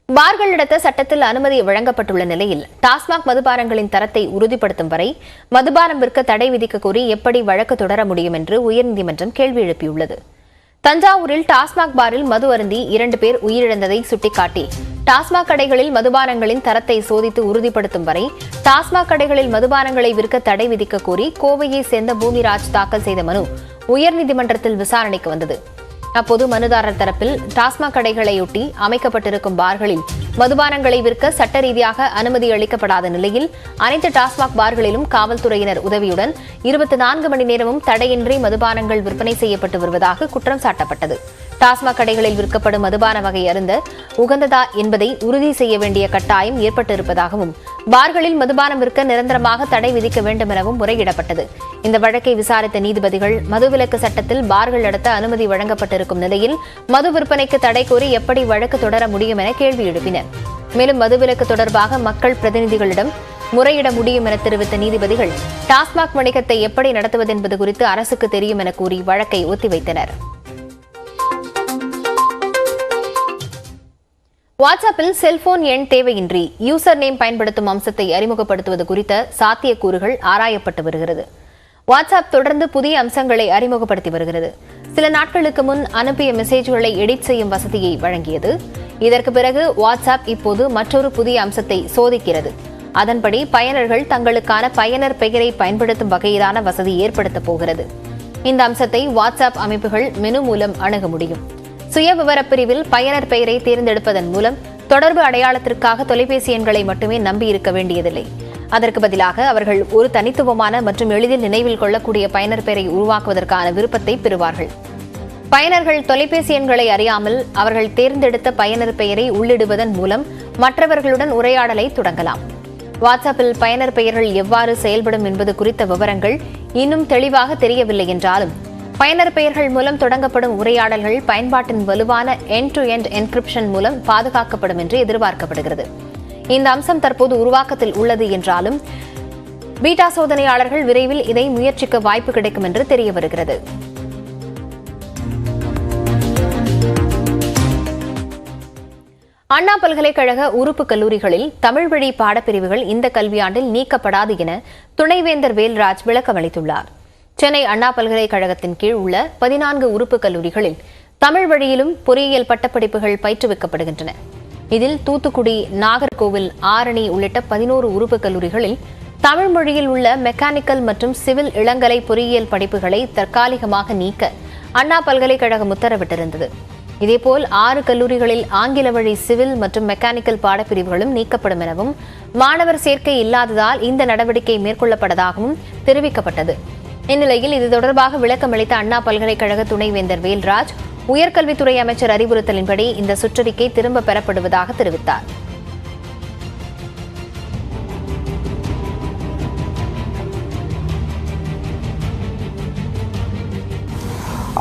பார்கள் நடத்த சட்டத்தில் அனுமதி வழங்கப்பட்டுள்ள நிலையில் டாஸ்மாக் மதுபானங்களின் தரத்தை உறுதிப்படுத்தும் வரை மதுபானம் விற்க தடை விதிக்க கோரி எப்படி வழக்கு தொடர முடியும் என்று உயர்நீதிமன்றம் கேள்வி எழுப்பியுள்ளது. தஞ்சாவூரில் டாஸ்மாக் பாரில் மது அருந்தி 2 பேர் உயிரிழந்ததை சுட்டிக்காட்டி டாஸ்மாக் கடைகளில் மதுபானங்களின் தரத்தை சோதித்து உறுதிப்படுத்தும் வரை டாஸ்மாக் கடைகளில் மதுபானங்களை விற்க தடை விதிக்க கோரி கோவையை சேர்ந்த பூமிராஜ் தாக்கல் செய்த மனு உயர்நீதிமன்றத்தில் விசாரணைக்கு வந்தது. அப்போது மனுதாரர் தரப்பில் டாஸ்மாக் கடைகளையொட்டி அமைக்கப்பட்டிருக்கும் பார்களில் மதுபானங்களை விற்க சட்ட ரீதியாக அனுமதி அளிக்கப்படாத நிலையில் அனைத்து டாஸ்மாக் பார்களிலும் காவல்துறையினர் உதவியுடன் 24 மணி நேரமும் தடையின்றி மதுபானங்கள் விற்பனை செய்யப்பட்டு வருவதாக குற்றம் சாட்டப்பட்டது. டாஸ்மாக் கடைகளில் விற்கப்படும் மதுபான வகை அருந்த உகந்ததா என்பதை உறுதி செய்ய வேண்டிய கட்டாயம் ஏற்பட்டிருப்பதாகவும் பார்களில் மதுபானம் விற்க நிரந்தரமாக தடை விதிக்க வேண்டும் எனவும் முறையிடப்பட்டது. இந்த வழக்கை விசாரித்த நீதிபதிகள் மதுவிலக்கு சட்டத்தில் பார்கள் நடத்த அனுமதி வழங்கப்பட்டிருக்கும் நிலையில் மது விற்பனைக்கு தடை கோரி எப்படி வழக்கு தொடர முடியும் என கேள்வி எழுப்பினர். மேலும் மதுவிலக்கு தொடர்பாக மக்கள் பிரதிநிதிகளிடம் முறையிட முடியும் என தெரிவித்த நீதிபதிகள் டாஸ்மாக் வணிகத்தை எப்படி நடத்துவது என்பது குறித்து அரசுக்கு தெரியும் என கூறி வழக்கை ஒத்திவைத்தனர். வாட்ஸ்அப்பில் செல்போன் எண் தேவையின்றி யூசர் நேம் பயன்படுத்தும் அம்சத்தை அறிமுகப்படுத்துவது குறித்த சாத்தியக்கூறுகள் ஆராயப்பட்டு வருகிறது. வாட்ஸ்அப் தொடர்ந்து புதிய அம்சங்களை அறிமுகப்படுத்தி வருகிறது. சில நாட்களுக்கு முன் அனுப்பிய மெசேஜ்களை எடிட் செய்யும் வசதியை வழங்கியது. இதற்கு பிறகு வாட்ஸ்அப் இப்போது மற்றொரு புதிய அம்சத்தை சோதிக்கிறது. அதன்படி பயனர்கள் தங்களுக்கான பயனர் பெயரை பயன்படுத்தும் வகையிலான வசதி ஏற்படுத்தப் போகிறது. இந்த அம்சத்தை வாட்ஸ்அப் அமைப்புகள் மெனு மூலம் அணுக முடியும். சுய விவரப் பிரிவில் பயனர் பெயரை தேர்ந்தெடுப்பதன் மூலம் தொடர்பு அடையாளத்திற்காக தொலைபேசி எண்களை மட்டுமே நம்பியிருக்க வேண்டியதில்லை. அதற்கு பதிலாக அவர்கள் ஒரு தனித்துவமான மற்றும் எளிதில் நினைவில் கொள்ளக்கூடிய பயனர் பெயரை உருவாக்குவதற்கான விருப்பத்தை பெறுவார்கள். பயனர்கள் தொலைபேசி எண்களை அறியாமல் அவர்கள் தேர்ந்தெடுத்த பயனர் பெயரை உள்ளிடுவதன் மூலம் மற்றவர்களுடன் உரையாடலை தொடங்கலாம். வாட்ஸ்அப்பில் பயனர் பெயர்கள் எவ்வாறு செயல்படும் என்பது குறித்த விவரங்கள் இன்னும் தெளிவாக தெரியவில்லை என்றாலும் பயனர் பெயர்கள் மூலம் தொடங்கப்படும் உரையாடல்கள் பயன்பாட்டின் வலுவான எண்ட் டு எண்ட் என்கிரிப்ஷன் மூலம் பாதுகாக்கப்படும் என்று எதிர்பார்க்கப்படுகிறது. இந்த அம்சம் தற்போது உருவாக்கத்தில் உள்ளது என்றாலும் பீட்டா சோதனையாளர்கள் விரைவில் இதை முயற்சிக்க வாய்ப்பு கிடைக்கும் என்று தெரிய வருகிறது. அண்ணா பல்கலைக்கழக உறுப்பு கல்லூரிகளில் தமிழ் வழி பாடப்பிரிவுகள் இந்த கல்வியாண்டில் நீக்கப்படாது என துணைவேந்தர் வேல்ராஜ் விளக்கமளித்துள்ளார். சென்னை அண்ணா பல்கலைக்கழகத்தின் கீழ் உள்ள 14 உறுப்பு கல்லூரிகளில் தமிழ் வழியிலும் பொறியியல் பட்டப்படிப்புகள் பயிற்றுவிக்கப்படுகின்றன. இதில் தூத்துக்குடி, நாகர்கோவில், ஆரணி உள்ளிட்ட 11 உறுப்பு கல்லூரிகளில் தமிழ் மொழியில் உள்ள மெக்கானிக்கல் மற்றும் சிவில் இளங்கலை பொறியியல் படிப்புகளை தற்காலிகமாக நீக்க அண்ணா பல்கலைக்கழகம் உத்தரவிட்டிருந்தது. இதேபோல் 6 கல்லூரிகளில் ஆங்கில வழி சிவில் மற்றும் மெக்கானிக்கல் பாடப்பிரிவுகளும் நீக்கப்படும் எனவும் மாணவர் சேர்க்கை இல்லாததால் இந்த நடவடிக்கை மேற்கொள்ளப்பட்டதாகவும் தெரிவிக்கப்பட்டது. இந்நிலையில் இது தொடர்பாக விளக்கமளித்த அண்ணா பல்கலைக்கழக துணைவேந்தர் வேல்ராஜ் உயர்கல்வித்துறை அமைச்சர் அறிவுறுத்தலின்படி இந்த சுற்றறிக்கை திரும்ப பெறப்படுவதாக தெரிவித்தார்.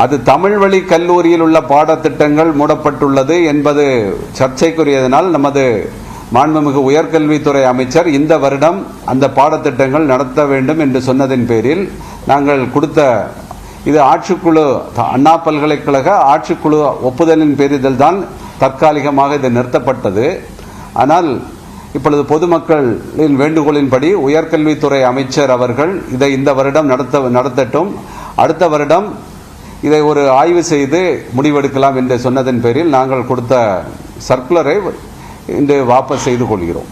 அது தமிழ் வழி கல்லூரியில் உள்ள பாடத்திட்டங்கள் மூடப்பட்டுள்ளது என்பது சர்ச்சைக்குரியதனால் நமது மாண்புமிகு உயர்கல்வித்துறை அமைச்சர் இந்த வருடம் அந்த பாடத்திட்டங்கள் நடத்த வேண்டும் என்று சொன்னதின் பேரில் நாங்கள் கொடுத்த இது ஆட்சிக்குழு அண்ணா பல்கலைக்கழக ஆட்சிக்குழு ஒப்புதலின் பேரில் தான் தற்காலிகமாக இது நிறுத்தப்பட்டது. ஆனால் இப்பொழுது பொதுமக்களின் வேண்டுகோளின்படி உயர்கல்வித்துறை அமைச்சர் அவர்கள் இதை இந்த வருடம் நடத்தட்டும், அடுத்த வருடம் இதை ஒரு ஆய்வு செய்து முடிவெடுக்கலாம் என்று சொன்னதன் பேரில் நாங்கள் கொடுத்த சர்க்குலரை இன்று வாபஸ் செய்து கொள்கிறோம்.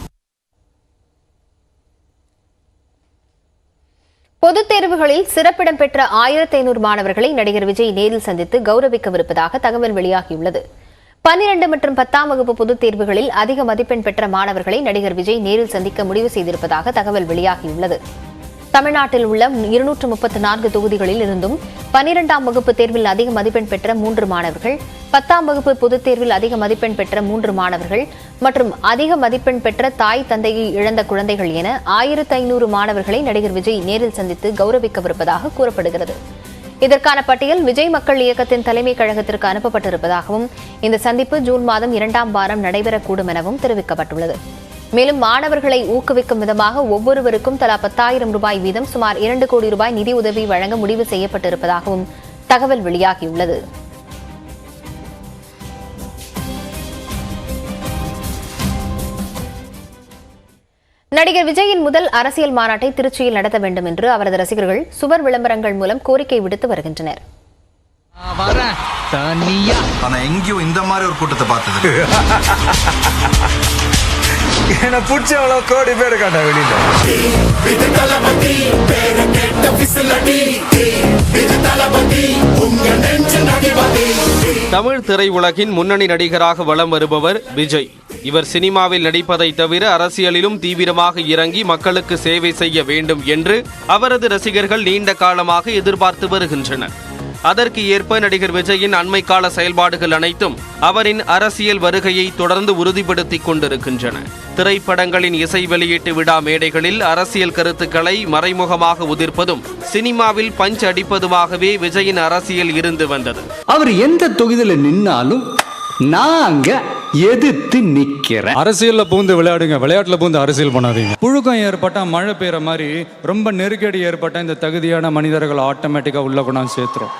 பொதுத் தேர்வுகளில் சிறப்பிடம் பெற்ற 1500 மாணவர்களை நடிகர் விஜய் நேரில் சந்தித்து கௌரவிக்கவிருப்பதாக தகவல் வெளியாகியுள்ளது. 12 மற்றும் 10ஆம் வகுப்பு பொதுத் தேர்வுகளில் அதிக மதிப்பெண் பெற்ற மாணவர்களை நடிகர் விஜய் நேரில் சந்திக்க முடிவு செய்திருப்பதாக தகவல் வெளியாகியுள்ளது. தமிழ்நாட்டில் உள்ள 234 தொகுதிகளில் இருந்தும் 12ஆம் வகுப்பு தேர்வில் அதிக மதிப்பெண் பெற்ற 3 மாணவர்கள், 10ஆம் வகுப்பு பொதுத் தேர்வில் அதிக மதிப்பெண் பெற்ற 3 மாணவர்கள் மற்றும் அதிக மதிப்பெண் பெற்ற தாய் தந்தையை இழந்த குழந்தைகள் என 1500 மாணவர்களை நடிகர் விஜய் நேரில் சந்தித்து கௌரவிக்கவிருப்பதாக கூறப்படுகிறது. இதற்கான பட்டியல் விஜய் மக்கள் இயக்கத்தின் தலைமை கழகத்திற்கு அனுப்பப்பட்டிருப்பதாகவும் இந்த சந்திப்பு ஜூன் மாதம் 2ஆம் வாரம் நடைபெறக்கூடும் எனவும் தெரிவிக்கப்பட்டுள்ளது. மேலும் மாணவர்களை ஊக்குவிக்கும் விதமாக ஒவ்வொருவருக்கும் தலா 10,000 ரூபாய் வீதம் சுமார் 2 கோடி ரூபாய் நிதி உதவி வழங்க முடிவு செய்யப்பட்டிருப்பதாகவும் தகவல் வெளியாகியுள்ளது. நடிகர் விஜயின் முதல் அரசியல் மாநாட்டை திருச்சியில் நடத்த வேண்டும் என்று அவரது ரசிகர்கள் சுவர் விளம்பரங்கள் மூலம் கோரிக்கை விடுத்து வருகின்றனர். எங்கேயும் இந்த மாதிரி ஒரு கூட்டத்தை பார்த்தது கோடி பேர் காட்ட வெளியில. தமிழ் திரையுலகின் முன்னணி நடிகராக வலம் வருபவர் விஜய். இவர் சினிமாவில் நடிப்பதை தவிர அரசியலிலும் தீவிரமாக இறங்கி மக்களுக்கு சேவை செய்ய வேண்டும் என்று அவரது ரசிகர்கள் நீண்ட காலமாக எதிர்பார்த்து வருகின்றனர். அதற்கு ஏற்ப நடிகர் விஜயின் அண்மை கால செயல்பாடுகள் அனைத்தும் அவரின் அரசியல் வருகையை தொடர்ந்து உறுதிப்படுத்திக் கொண்டிருக்கின்றன. திரைப்படங்களின் இசை வெளியீட்டு விழா மேடைகளில் அரசியல் கருத்துக்களை மறைமுகமாக உதிர்ப்பதும் சினிமாவில் பஞ்ச் அடிப்பதுமாகவே விஜயின் அரசியல் இருந்து வந்தது. அவர் எந்த தொகுதியில நின்னாலும் நாங்க எதிர்த்து நிக்கிறேன். அரசியல்ல பூந்து விளையாடுங்க, விளையாட்டுல பூந்து அரசியல் பண்ணாதீங்க. புழுக்கம் ஏற்பட்டா மழை பெய்யற மாதிரி ரொம்ப நெருக்கடி ஏற்பட்ட இந்த தகுதியான மனிதர்கள் ஆட்டோமேட்டிக்கா உள்ள கொண்டாந்து சேர்த்துரும்.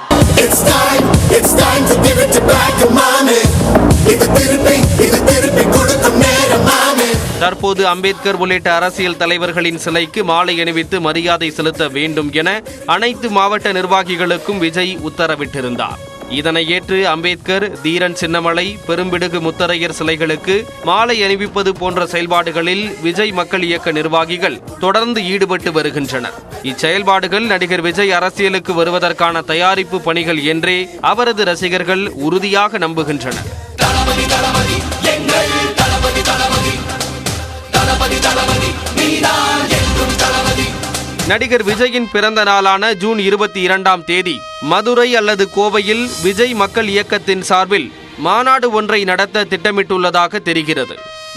தற்போது அம்பேத்கர் உள்ளிட்ட அரசியல் தலைவர்களின் சிலைக்கு மாலை அணிவித்து மரியாதை செலுத்த வேண்டும் என அனைத்து மாவட்ட நிர்வாகிகளுக்கும் விஜய் உத்தரவிட்டிருந்தார். இதனை ஏற்று அம்பேத்கர், தீரன் சின்னமலை, பெரும்பிடுகு முத்தரையர் சிலைகளுக்கு மாலை அணிவிப்பது போன்ற செயல்பாடுகளில் விஜய் மக்கள் இயக்க நிர்வாகிகள் தொடர்ந்து ஈடுபட்டு வருகின்றனர். இச்செயல்பாடுகள் நடிகர் விஜய் அரசியலுக்கு வருவதற்கான தயாரிப்பு பணிகள் என்றே அவரது ரசிகர்கள் உறுதியாக நம்புகின்றனர். நடிகர் விஜயின் பிறந்த நாளான ஜூன் 22ஆம் தேதி மதுரை அல்லது கோவையில் விஜய் மக்கள் இயக்கத்தின் சார்பில் மாநாடு ஒன்றை நடத்த திட்டமிட்டுள்ளதாக தெரிகிறது.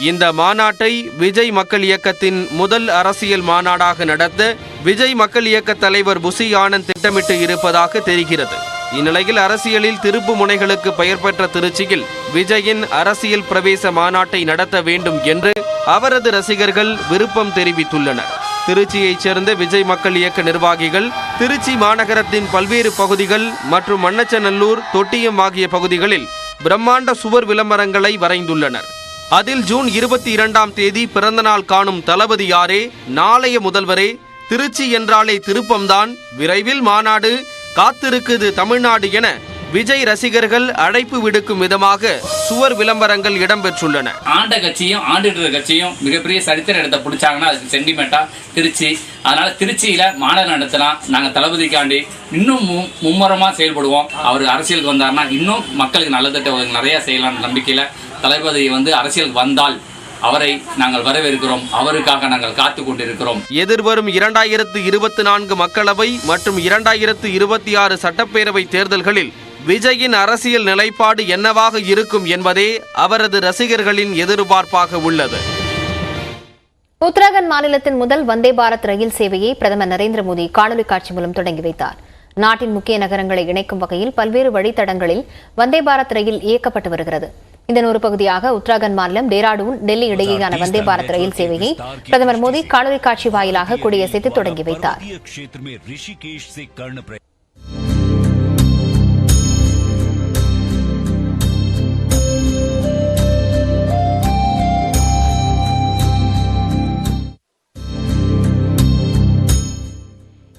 இந்த மாநாட்டை விஜய் மக்கள் இயக்கத்தின் முதல் அரசியல் மாநாடாக நடத்த விஜய் மக்கள் இயக்க தலைவர் புசி ஆனந்த் திட்டமிட்டு இருப்பதாக தெரிகிறது. இந்நிலையில் அரசியலில் திருப்பு முனைகளுக்கு பெயர் பெற்ற திருச்சியில் விஜயின் அரசியல் பிரவேச மாநாட்டை நடத்த வேண்டும் என்று அவரது ரசிகர்கள் விருப்பம் தெரிவித்துள்ளனர். திருச்சியைச் சேர்ந்த விஜய் மக்கள் இயக்க நிர்வாகிகள் திருச்சி மாநகரத்தின் பல்வேறு பகுதிகள் மற்றும் மண்ணச்சநல்லூர், தொட்டியம் ஆகிய பகுதிகளில் பிரம்மாண்ட சுவர் விளம்பரங்களை வரைந்துள்ளனர். அதில் ஜூன் 22ஆம் தேதி பிறந்தநாள் காணும் தளபதி யாரே, நாளைய முதல்வரே, திருச்சி என்றாலே திருப்பம்தான், விரைவில் மாநாடு, காத்திருக்குது தமிழ்நாடு என விஜய் ரசிகர்கள் அழைப்பு விடுக்கும் விதமாக சுவர் விளம்பரங்கள் இடம்பெற்றுள்ளன. ஆண்ட கட்சியும் ஆண்டுகிற கட்சியும் மிகப்பெரிய சரித்திர இடத்தை பிடிச்சாங்கன்னா அதுக்கு சென்டிமெண்டா திருச்சி. அதனால திருச்சியில மாநாடு நடத்தலாம். நாங்கள் தளபதிக்காண்டி இன்னும் மும்முரமா செயல்படுவோம். அவர் அரசியலுக்கு வந்தாருன்னா இன்னும் மக்களுக்கு நல்ல நிறைய செய்யலாம் நம்பிக்கையில தளபதி அரசியலுக்கு வந்தால் அவரை நாங்கள் வரவேற்கிறோம். அவருக்காக நாங்கள் காத்து கொண்டிருக்கிறோம். எதிர்வரும் 2024 மக்களவை மற்றும் 2026 சட்டப்பேரவை தேர்தல்களில் விஜயின் அரசியல் நிலைப்பாடு என்னவாக இருக்கும் என்பதே அவரது ரசிகர்களின் எதிர்பார்ப்பாக உள்ளது. உத்தராகண்ட் மாநிலத்தின் முதல் வந்தே பாரத் ரயில் சேவையை பிரதமர் நரேந்திர மோடி காணொலி காட்சி மூலம் தொடங்கி வைத்தார். நாட்டின் முக்கிய நகரங்களை இணைக்கும் வகையில் பல்வேறு வழித்தடங்களில் வந்தே பாரத் ரயில் இயக்கப்பட்டு வருகிறது. இதன் ஒரு பகுதியாக உத்தராகண்ட் மாநிலம் டேராடூன், டெல்லி இடையேயான வந்தே பாரத் ரயில் சேவையை பிரதமர் மோடி காணொலி காட்சி வாயிலாக கொடியசைத்து தொடங்கி வைத்தார்.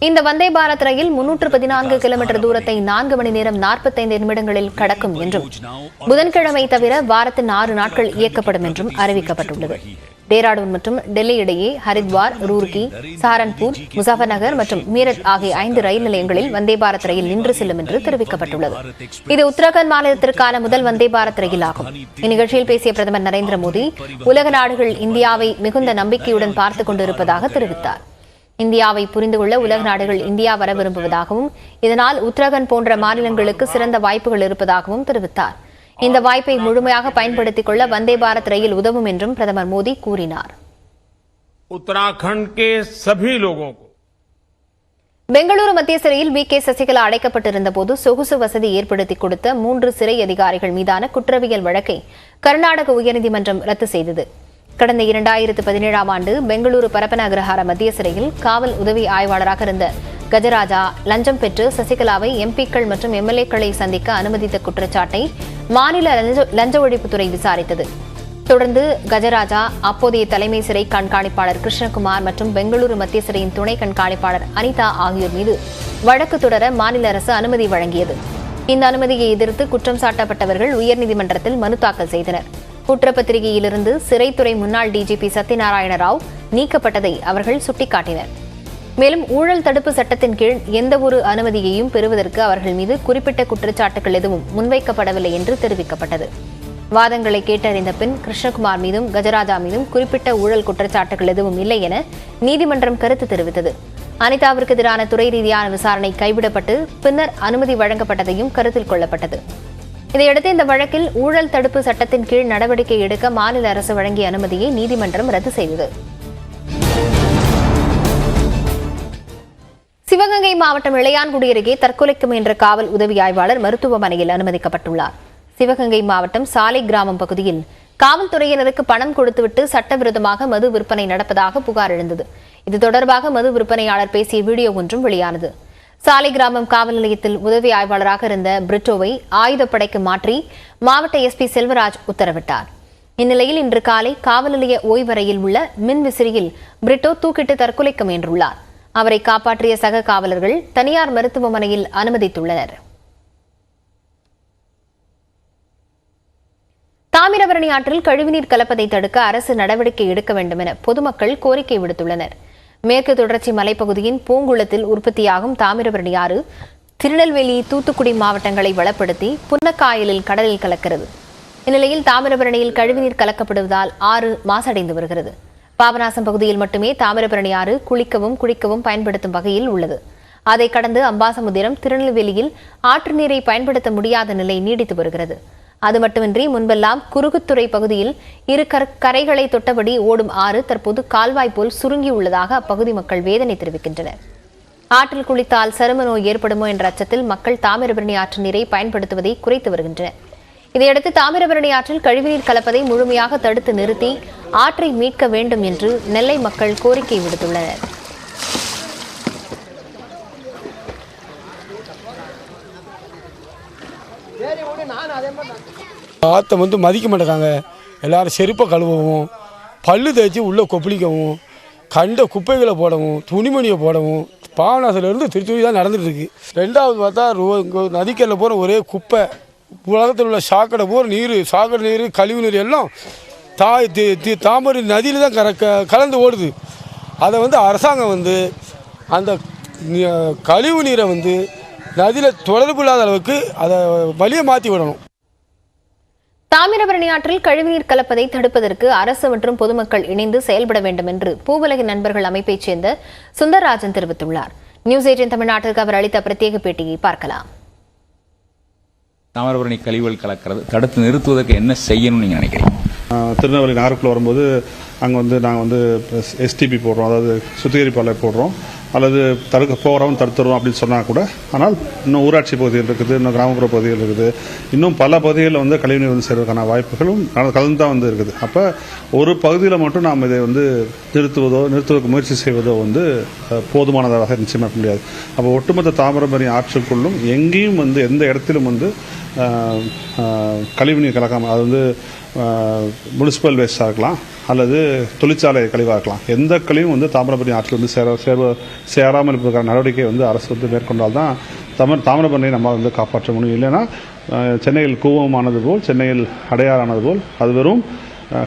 இந்த வந்தே பாரத் ரயில் 314 கிலோமீட்டர் தூரத்தை 4 மணி நேரம் 45 நிமிடங்களில் கடக்கும் என்றும் புதன்கிழமை தவிர வாரத்தின் 6 நாட்கள் இயக்கப்படும் என்றும் அறிவிக்கப்பட்டுள்ளது. டேராடூன் மற்றும் டெல்லி இடையே ஹரித்வார், ரூர்கி, சஹாரன்பூர், முசாஃபர் நகர் மற்றும் மீரட் ஆகிய 5 ரயில் நிலையங்களில் வந்தே பாரத் ரயில் நின்று செல்லும் என்று தெரிவிக்கப்பட்டுள்ளது. இது உத்தரகாண்ட் மாநிலத்திற்கான முதல் வந்தே பாரத் ரயில் ஆகும். இந்நிகழ்ச்சியில் பேசிய பிரதமர் நரேந்திர மோடி உலக நாடுகள் இந்தியாவை மிகுந்த நம்பிக்கையுடன் பார்த்துக் கொண்டிருப்பதாக தெரிவித்தார். இந்தியாவை புரிந்து கொள்ள உலக நாடுகள் இந்தியா வர விரும்புவதாகவும் இதனால் உத்தரகாண்ட் போன்ற மாநிலங்களுக்கு சிறந்த வாய்ப்புகள் இருப்பதாகவும் தெரிவித்தார். இந்த வாய்ப்பை முழுமையாக பயன்படுத்திக் கொள்ள வந்தே பாரத் ரயில் உதவும் என்றும் பிரதமர் மோடி கூறினார். பெங்களூரு மத்திய சிறையில் வி.கே. சசிகலா அடைக்கப்பட்டிருந்த போது சொகுசு வசதி ஏற்படுத்தி கொடுத்த 3 சிறை அதிகாரிகள் மீதான குற்றவியல் வழக்கை கர்நாடக உயர்நீதிமன்றம் ரத்து செய்தது. கடந்த 2017ஆம் ஆண்டு பெங்களூரு பரப்பன அக்ரஹார மத்திய சிறையில் காவல் உதவி ஆய்வாளராக இருந்த கஜராஜா லஞ்சம் பெற்று சசிகலாவை எம்பிக்கள் மற்றும் எம்எல்ஏக்களை சந்திக்க அனுமதித்த குற்றச்சாட்டை மாநில லஞ்ச ஒழிப்புத்துறை விசாரித்தது. தொடர்ந்து கஜராஜா, அப்போதைய தலைமை சிறை கண்காணிப்பாளர் கிருஷ்ணகுமார் மற்றும் பெங்களூரு மத்திய சிறையின் துணை கண்காணிப்பாளர் அனிதா ஆகியோர் மீது வழக்கு தொடர மாநில அரசு அனுமதி வழங்கியது. இந்த அனுமதியை எதிர்த்து குற்றம் சாட்டப்பட்டவர்கள் உயர்நீதிமன்றத்தில் மனு தாக்கல் செய்தனர். குற்றப்பத்திரிகையிலிருந்து சிறைத்துறை முன்னாள் டிஜிபி சத்யநாராயண ராவ் நீக்கப்பட்டதை அவர்கள் சுட்டிக்காட்டினர். மேலும் ஊழல் தடுப்பு சட்டத்தின் கீழ் எந்தவொரு அனுமதியையும் பெறுவதற்கு அவர்கள் மீது குறிப்பிட்ட குற்றச்சாட்டுகள் எதுவும் முன்வைக்கப்படவில்லை என்று தெரிவிக்கப்பட்டது. வாதங்களை கேட்டறிந்த பின் கிருஷ்ணகுமார் மீதும் கஜராஜா மீதும் குறிப்பிட்ட ஊழல் குற்றச்சாட்டுகள் எதுவும் இல்லை என நீதிமன்றம் கருத்து தெரிவித்தது. அனிதாவிற்கு எதிரான துறை ரீதியான விசாரணை கைவிடப்பட்டு பின்னர் அனுமதி வழங்கப்பட்டதையும் கருத்தில் கொள்ளப்பட்டது. இதையடுத்து இந்த வழக்கில் ஊழல் தடுப்பு சட்டத்தின் கீழ் நடவடிக்கை எடுக்க மாநில அரசு வழங்கிய அனுமதியை நீதிமன்றம் ரத்து செய்தது. சிவகங்கை மாவட்டம் இளையான்குடி அருகே தற்கொலைக்கு முயன்ற காவல் உதவி ஆய்வாளர் மருத்துவமனையில் அனுமதிக்கப்பட்டுள்ளார். சிவகங்கை மாவட்டம் சாலை கிராமம் பகுதியில் காவல்துறையினருக்கு பணம் கொடுத்துவிட்டு சட்டவிரோதமாக மது விற்பனை நடப்பதாக புகார் எழுந்தது. இது தொடர்பாக மது விற்பனையாளர் பேசிய வீடியோ ஒன்றும் வெளியானது. சாலை கிராமம் காவல் நிலையத்தில் உதவி ஆய்வாளராக இருந்த பிரிட்டோவை ஆயுதப்படைக்கு மாற்றி மாவட்ட எஸ்பி செல்வராஜ் உத்தரவிட்டார். இந்நிலையில் இன்று காலை காவல் நிலைய ஓய்வறையில் உள்ள மின் விசிறியில் பிரிட்டோ தூக்கிட்டு தற்கொலைக்கு முயன்றுள்ளார். அவரை காப்பாற்றிய சக காவலர்கள் தனியார் மருத்துவமனையில் அனுமதித்துள்ளனர். தாமிரபரணி ஆற்றில் கழிவுநீர் கலப்பதை தடுக்க அரசு நடவடிக்கை எடுக்க வேண்டும் என பொதுமக்கள் கோரிக்கை விடுத்துள்ளனர். மேற்கு தொடர்ச்சி மலைப்பகுதியின் பூங்குளத்தில் உற்பத்தியாகும் தாமிரபரணி ஆறு திருநெல்வேலி, தூத்துக்குடி மாவட்டங்களை வளப்படுத்தி புன்னக்காயலில் கடலில் கலக்கிறது. இந்நிலையில் தாமிரபரணியில் கழிவுநீர் கலக்கப்படுவதால் ஆறு மாசடைந்து வருகிறது. பாபநாசம் பகுதியில் மட்டுமே தாமிரபரணி ஆறு குளிக்கவும் குடிக்கவும் பயன்படுத்தும் வகையில் உள்ளது. அதை கடந்து அம்பாசமுத்திரம், திருநெல்வேலியில் ஆற்று நீரை பயன்படுத்த முடியாத நிலை நீடித்து வருகிறது. அது மட்டுமின்றி முன்பெல்லாம் குறுகுத்துறை பகுதியில் இரு கரைகளை தொட்டபடி ஓடும் ஆறு தற்போது கால்வாய் போல் சுருங்கியுள்ளதாக அப்பகுதி மக்கள் வேதனை தெரிவிக்கின்றனர். ஆற்றில் குளித்தால் சரும நோய் ஏற்படுமோ என்ற அச்சத்தில் மக்கள் தாமிரபரணி ஆற்று நீரை பயன்படுத்துவதை குறைத்து வருகின்றனர். இதையடுத்து தாமிரபரணி ஆற்றில் கழிவுநீர் கலப்பதை முழுமையாக தடுத்து நிறுத்தி ஆற்றை மீட்க வேண்டும் என்று நெல்லை மக்கள் கோரிக்கை விடுத்துள்ளனர். ஆற்றை மதிக்க மாட்டேங்காங்க. எல்லாரும் செருப்பை கழுவவும், பல்லு தேய்ச்சி உள்ளே கொப்பளிக்கவும், கண்ட குப்பைகளை போடவும், துணிமணியை போடவும் பாபநாசத்துலேருந்து திருத்தூரி தான் நடந்துட்டு இருக்கு. ரெண்டாவது பார்த்தா நதிக்கல்ல போகிற ஒரே குப்பை, உலகத்தில் உள்ள சாக்கடை போகிற நீர், சாக்கடை நீர், கழிவு நீர் எல்லாம் தாமரை நதியில் தான் கலந்து ஓடுது. அதை அரசாங்கம் அந்த கழிவு நீரை நதியில் தொடர்பு இல்லாத அளவுக்கு அதை வழியை மாற்றி விடணும். தாமிரபரணி ஆற்றில் கழிவுநீர் கலப்பதை தடுப்பதற்கு அரசு மற்றும் பொதுமக்கள் இணைந்து செயல்பட வேண்டும் என்று பூவுலக நண்பர்கள் அமைப்பைச் சேர்ந்த சுந்தரராஜன் தெரிவித்துள்ளார். நியூஸ் 18 தமிழ்நாட்டிற்கு அவர் அளித்த பிரத்யேக பேட்டியை பார்க்கலாம். தாமிரபரணி கழிவுகள் கலக்கிறது தடுத்து நிறுத்துவதற்கு என்ன செய்யணும்னு நீங்க நினைக்கிறீங்க? திருநெல்வேலி நாகர்குள்ள வரும்போது அங்கே நாங்கள் எஸ்டிபி போடுறோம், அதாவது சுத்திகரிப்பாளர் போடுறோம், அல்லது தடுத்துருவோம் அப்படின்னு சொன்னால் கூட, ஆனால் இன்னும் ஊராட்சி பகுதிகள் இருக்குது, இன்னும் கிராமப்புற பகுதிகள் இருக்குது, இன்னும் பல பகுதிகளில் கழிவுநீர் சேர்வதற்கான வாய்ப்புகளும் கலந்து தான் இருக்குது. அப்போ ஒரு பகுதியில் மட்டும் நாம் இதை நிறுத்துவதற்கு முயற்சி செய்வதோ போதுமானதாக நிச்சயமாக முடியாது. அப்போ ஒட்டுமொத்த தாமிரபரணி ஆற்றுக்குள்ளும் எங்கேயும் எந்த இடத்திலும் கழிவுநீர் கலக்காமல், அது முனிசிபல் வேஸ்டாக இருக்கலாம் அல்லது தொழிற்சாலை கழிவாக இருக்கலாம், எந்த கழிவும் தாமிரபரணி ஆற்றில் சேராமல் இருப்பதற்கான நடவடிக்கை அரசு மேற்கொண்டால் தான் தாமிரபரணியை நம்ம காப்பாற்ற முடியும். இல்லைன்னா சென்னையில் கூவமானது போல், சென்னையில் அடையாறானது போல் அது வெறும்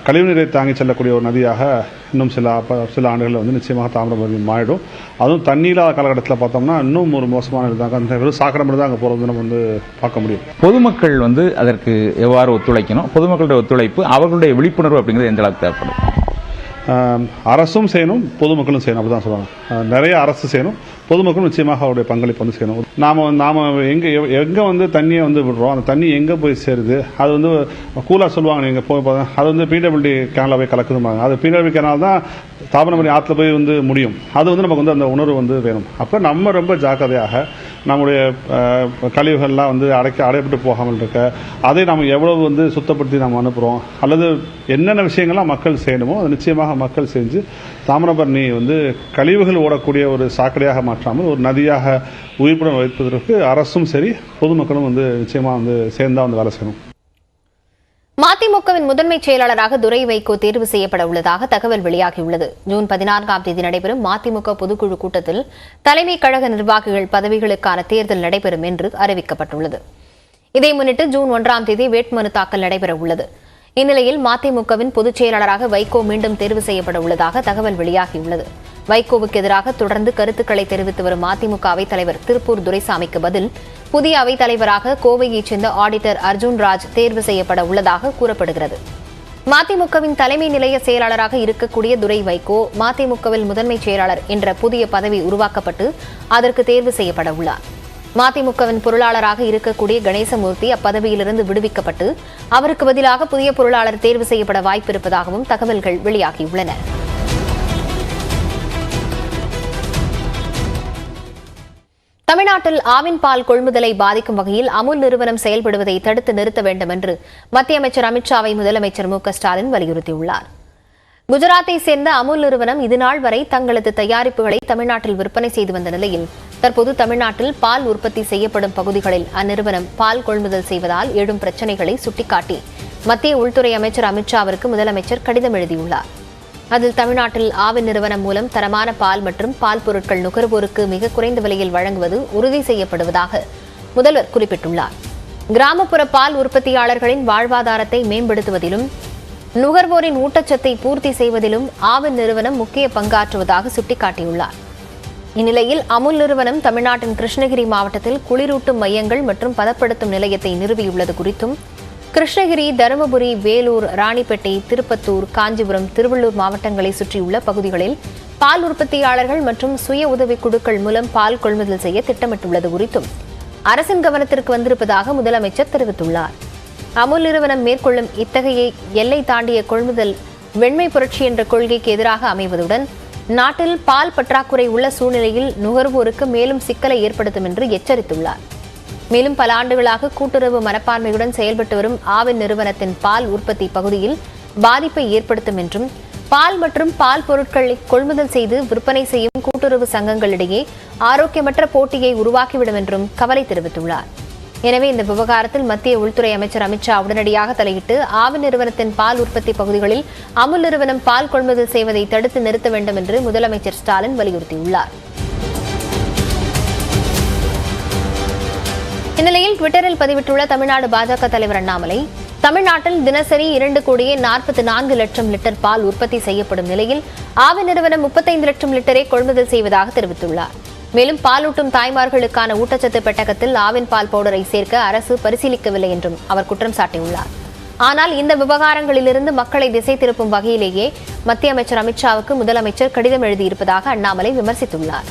கழிவுநீரை தாங்கி செல்லக்கூடிய ஒரு நதியாக இன்னும் சில ஆண்டுகளில் நிச்சயமாக தாமிரபரணி மாறிடும். அதுவும் தண்ணீராத காலகட்டத்தில் பார்த்தோம்னா இன்னும் ஒரு மோசமான இருந்தாங்க, வெறும் சாக்கடை மட்டும் தான் அங்கே போகிறது நம்ம பார்க்க முடியும். பொதுமக்கள் அதற்கு எவ்வாறு ஒத்துழைக்கணும்? பொதுமக்களுடைய ஒத்துழைப்பு, அவர்களுடைய விழிப்புணர்வு அப்படிங்கிறது எந்த அளவுக்கு தேவைப்படும்? அரசும் செய்யணும், பொதுமக்களும் செய்யணும். அப்படிதான் சொல்லுவாங்க. நிறைய அரசு செய்யணும், பொதுமக்களும் நிச்சயமாக அவருடைய பங்களிப்பு செய்யணும். நாம எங்கே தண்ணியை விடுறோம், அந்த தண்ணி எங்கே போய் சேருது, அது கூலாக சொல்லுவாங்க, நீங்கள் போய் அது பிடபிள்யூடி கேனலில் போய் கலக்குதுமாங்க. அது பிடபிள்யூடி கேனால் தான் தாமிரபரணி ஆற்றுல போய் முடியும். அது நமக்கு அந்த உணர்வு வேணும். அப்போ நம்ம ரொம்ப ஜாக்கிரதையாக நம்முடைய கழிவுகள்லாம் அடைப்பட்டு போகாமல் இருக்க, அதை நம்ம எவ்வளவு சுத்தப்படுத்தி நம்ம அனுப்புகிறோம், அல்லது என்னென்ன விஷயங்கள்லாம் மக்கள் செய்யணுமோ அதை நிச்சயமாக மக்கள் செஞ்சு தாமிரபரணி கழிவுகள் ஓடக்கூடிய ஒரு சாக்கடையாக மாற்றாமல் ஒரு நதியாக உயிர்ப்புடன் வைப்பதற்கு அரசும் சரி பொதுமக்களும் நிச்சயமாக சேர்ந்தா வேலை செய்யணும். மதிமுகவின் முதன்மை செயலாளராக துரை வைகோ தேர்வு செய்யப்பட உள்ளதாக தகவல் வெளியாகியுள்ளது. ஜூன் 14ஆம் தேதி நடைபெறும் மதிமுக பொதுக்குழு கூட்டத்தில் தலைமை கழக நிர்வாகிகள் பதவிகளுக்கான தேர்தல் நடைபெறும் என்று அறிவிக்கப்பட்டுள்ளது. இதை முன்னிட்டு ஜூன் 1ஆம் தேதி வேட்புமனு தாக்கல் நடைபெற உள்ளது. இந்நிலையில் மதிமுகவின் பொதுச் செயலாளராக வைகோ மீண்டும் தேர்வு செய்யப்பட உள்ளதாக தகவல் வெளியாகியுள்ளது. வைகோவுக்கு எதிராக தொடர்ந்து கருத்துக்களை தெரிவித்து வரும் மதிமுக அவைத் தலைவர் திருப்பூர் துரைசாமிக்கு பதில் புதிய அவைத் தலைவராக கோவையைச் சேர்ந்த ஆடிட்டர் அர்ஜுன் ராஜ் தேர்வு செய்யப்பட உள்ளதாக கூறப்படுகிறது. மதிமுகவின் தலைமை நிலைய செயலாளராக இருக்கக்கூடிய துரை வைகோ மதிமுகவில் முதன்மை செயலாளர் என்ற புதிய பதவி உருவாக்கப்பட்டு அதற்கு தேர்வு செய்யப்பட உள்ளார். மதிமுகவின் பொருளாளராக இருக்கக்கூடிய கணேசமூர்த்தி அப்பதவியிலிருந்து விடுவிக்கப்பட்டு அவருக்கு பதிலாக புதிய பொருளாளர் தேர்வு செய்யப்பட வாய்ப்பிருப்பதாகவும் தகவல்கள் வெளியாகியுள்ளன. தமிழ்நாட்டில் ஆவின் பால் கொள்முதலை பாதிக்கும் வகையில் அமுல் நிறுவனம் செயல்படுவதை தடுத்து நிறுத்த வேண்டும் என்று மத்திய அமைச்சர் அமித்ஷாவை முதலமைச்சர் மு.க.ஸ்டாலின் வலியுறுத்தியுள்ளார். குஜராத்தை சேர்ந்த அமுல் நிறுவனம் இதுநாள் வரை தங்களது தயாரிப்புகளை தமிழ்நாட்டில் விற்பனை செய்து வந்த நிலையில் தற்போது தமிழ்நாட்டில் பால் உற்பத்தி செய்யப்படும் பகுதிகளில் அந்நிறுவனம் பால் கொள்முதல் செய்வதால் எழும் பிரச்சினைகளை சுட்டிக்காட்டி மத்திய உள்துறை அமைச்சர் அமித்ஷாவிற்கு முதலமைச்சர் கடிதம் எழுதியுள்ளார். அதில் தமிழ்நாட்டில் ஆவின் நிறுவனம் மூலம் தரமான பால் மற்றும் பால் பொருட்கள் நுகர்வோருக்கு மிக குறைந்த விலையில் வழங்குவது உறுதி செய்யப்படுவதாக முதல்வர் குறிப்பிட்டுள்ளார். கிராமப்புற பால் உற்பத்தியாளர்களின் வாழ்வாதாரத்தை மேம்படுத்துவதிலும் நுகர்வோரின் ஊட்டச்சத்தை பூர்த்தி செய்வதிலும் ஆவின் நிறுவனம் முக்கிய பங்காற்றுவதாக சுட்டிக்காட்டியுள்ளார். இந்நிலையில் அமுல் நிறுவனம் தமிழ்நாட்டின் கிருஷ்ணகிரி மாவட்டத்தில் குளிரூட்டும் மையங்கள் மற்றும் பதப்படுத்தும் நிலையத்தை நிறுவியுள்ளது குறித்தும் கிருஷ்ணகிரி, தருமபுரி, வேலூர், ராணிப்பேட்டை, திருப்பத்தூர், காஞ்சிபுரம், திருவள்ளூர் மாவட்டங்களை சுற்றியுள்ள பகுதிகளில் பால் உற்பத்தியாளர்கள் மற்றும் சுய உதவிக் குழுக்கள் மூலம் பால் கொள்முதல் செய்ய திட்டமிட்டுள்ளது குறித்தும் அரசின் கவனத்திற்கு வந்திருப்பதாக முதலமைச்சர் தெரிவித்துள்ளார். அமுல் நிறுவனம் மேற்கொள்ளும் இத்தகைய எல்லை தாண்டிய கொள்முதல் வெண்மை புரட்சி என்ற கொள்கைக்கு எதிராக அமைவதுடன் நாட்டில் பால் பற்றாக்குறை உள்ள சூழ்நிலையில் நுகர்வோருக்கு மேலும் சிக்கலை ஏற்படுத்தும் என்று எச்சரித்துள்ளார். மேலும் பல ஆண்டுகளாக கூட்டுறவு மனப்பான்மையுடன் செயல்பட்டு வரும் ஆவின் நிறுவனத்தின் பால் உற்பத்தி பகுதியில் பாதிப்பை ஏற்படுத்தும் என்றும் பால் மற்றும் பால் பொருட்களை கொள்முதல் செய்து விற்பனை செய்யும் கூட்டுறவு சங்கங்களிடையே ஆரோக்கியமற்ற போட்டியை உருவாக்கிவிடும் என்றும் கவலை தெரிவித்துள்ளார். எனவே இந்த விவகாரத்தில் மத்திய உள்துறை அமைச்சர் அமித்ஷா உடனடியாக தலையிட்டு ஆவின் நிறுவனத்தின் பால் உற்பத்தி பகுதிகளில் அமுல் நிறுவனம் பால் கொள்முதல் செய்வதை தடுத்து நிறுத்த வேண்டும் என்று முதலமைச்சர் ஸ்டாலின் வலியுறுத்தியுள்ளார். இந்நிலையில் ட்விட்டரில் பதிவிட்டுள்ள தமிழ்நாடு பாஜக தலைவர் அண்ணாமலை, தமிழ்நாட்டில் தினசரி 2,44 லட்சம் லிட்டர் பால் உற்பத்தி செய்யப்படும் நிலையில் ஆவின் நிறுவனம் 35 லட்சம் லிட்டரை கொள்முதல் செய்வதாக தெரிவித்துள்ளார். மேலும் பாலூட்டும் தாய்மார்களுக்கான ஊட்டச்சத்து பெட்டகத்தில் ஆவின் பால் பவுடரை சேர்க்க அரசு பரிசீலிக்கவில்லை என்றும் அவர் குற்றம் சாட்டியுள்ளார். ஆனால் இந்த விவகாரங்களிலிருந்து மக்களை திசை திருப்பும் வகையிலேயே மத்திய அமைச்சர் அமித்ஷாவுக்கு முதலமைச்சர் கடிதம் எழுதியிருப்பதாக அண்ணாமலை விமர்சித்துள்ளார்.